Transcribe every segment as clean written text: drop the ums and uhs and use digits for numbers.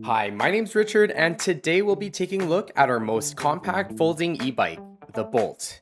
Hi, my name's Richard, and today we'll be taking a look at our most compact folding e-bike, the Bolt.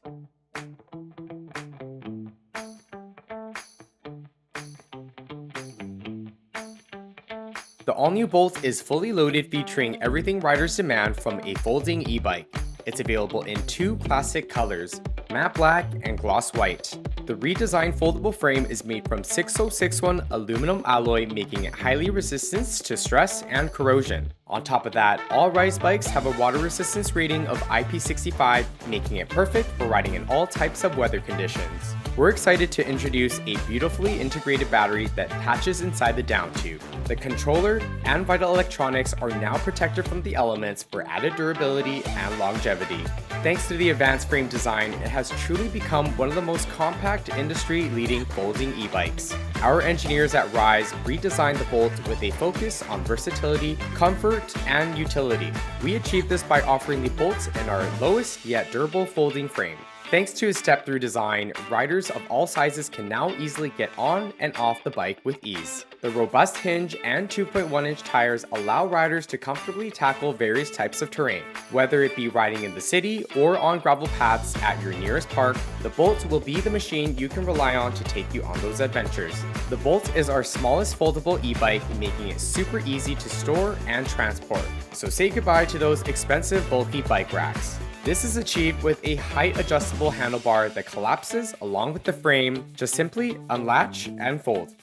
The all-new Bolt is fully loaded, featuring everything riders demand from a folding e-bike. It's available in two classic colors, matte black and gloss white. The redesigned foldable frame is made from 6061 aluminum alloy, making it highly resistant to stress and corrosion. On top of that, all Rise bikes have a water resistance rating of IP65, making it perfect for riding in all types of weather conditions. We're excited to introduce a beautifully integrated battery that attaches inside the down tube. The controller and vital electronics are now protected from the elements for added durability and longevity. Thanks to the advanced frame design, it has truly become one of the most compact industry-leading folding e-bikes. Our engineers at Rise redesigned the Bolt with a focus on versatility, comfort, and utility. We achieved this by offering the Bolt in our lowest yet durable folding frame. Thanks to its step-through design, riders of all sizes can now easily get on and off the bike with ease. The robust hinge and 2.1-inch tires allow riders to comfortably tackle various types of terrain. Whether it be riding in the city or on gravel paths at your nearest park, the Bolt will be the machine you can rely on to take you on those adventures. The Bolt is our smallest foldable e-bike, making it super easy to store and transport. So say goodbye to those expensive bulky bike racks. This is achieved with a height adjustable handlebar that collapses along with the frame. Just simply unlatch and fold.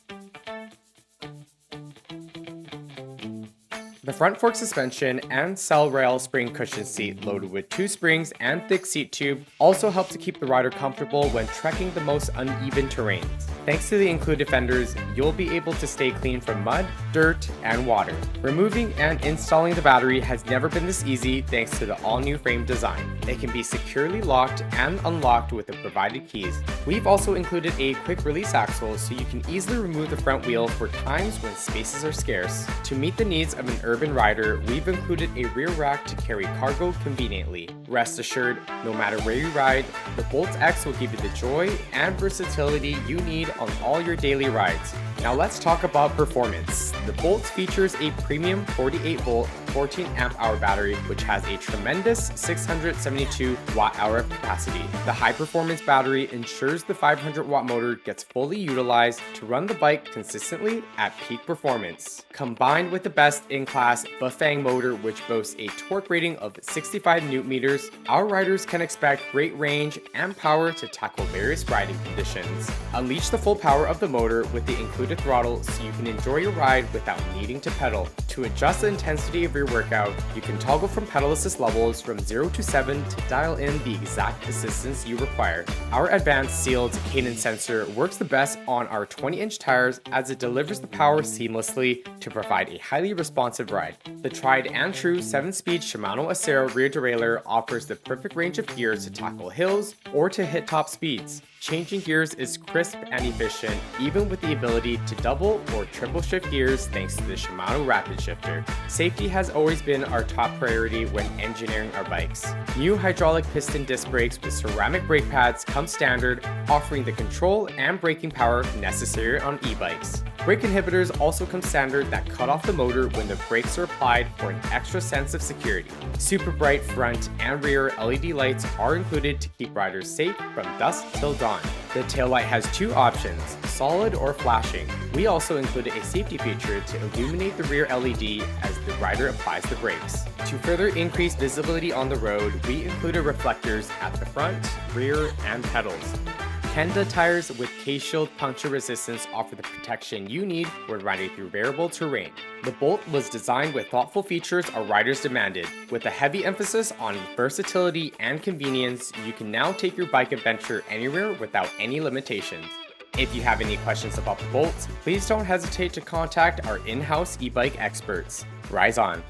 The front fork suspension and cell rail spring cushion seat, loaded with 2 springs and thick seat tube, also help to keep the rider comfortable when trekking the most uneven terrains. Thanks to the included fenders, you'll be able to stay clean from mud, dirt, and water. Removing and installing the battery has never been this easy thanks to the all-new frame design. It can be securely locked and unlocked with the provided keys. We've also included a quick release axle so you can easily remove the front wheel for times when spaces are scarce. To meet the needs of an urban rider, we've included a rear rack to carry cargo conveniently. Rest assured, no matter where you ride, the Bolt X will give you the joy and versatility you need on all your daily rides. Now let's talk about performance. The Bolt features a premium 48-volt, 14-amp-hour battery, which has a tremendous 672 watt-hour capacity. The high-performance battery ensures the 500-watt motor gets fully utilized to run the bike consistently at peak performance. Combined with the best-in-class Bafang motor, which boasts a torque rating of 65 Nm, our riders can expect great range and power to tackle various riding conditions. Unleash the full power of the motor with the included throttle so you can enjoy your ride without needing to pedal. To adjust the intensity of your workout, you can toggle from pedal assist levels from 0 to 7 to dial in the exact assistance you require. Our advanced sealed cadence sensor works the best on our 20-inch tires, as it delivers the power seamlessly to provide a highly responsive ride. The tried and true 7-speed Shimano Acero rear derailleur offers the perfect range of gears to tackle hills or to hit top speeds. Changing gears is crisp and efficient, even with the ability to double or triple shift gears thanks to the Shimano Rapid Shifter. Safety has always been our top priority when engineering our bikes. New hydraulic piston disc brakes with ceramic brake pads come standard, offering the control and braking power necessary on e-bikes. Brake inhibitors also come standard that cut off the motor when the brakes are applied for an extra sense of security. Super bright front and rear LED lights are included to keep riders safe from dusk till dawn. The taillight has 2 options, solid or flashing. We also included a safety feature to illuminate the rear LED as the rider applies the brakes. To further increase visibility on the road, we included reflectors at the front, rear, and pedals. Kenda tires with K-Shield puncture resistance offer the protection you need when riding through variable terrain. The Bolt was designed with thoughtful features our riders demanded. With a heavy emphasis on versatility and convenience, you can now take your bike adventure anywhere without any limitations. If you have any questions about the Bolt, please don't hesitate to contact our in-house e-bike experts. Rise on!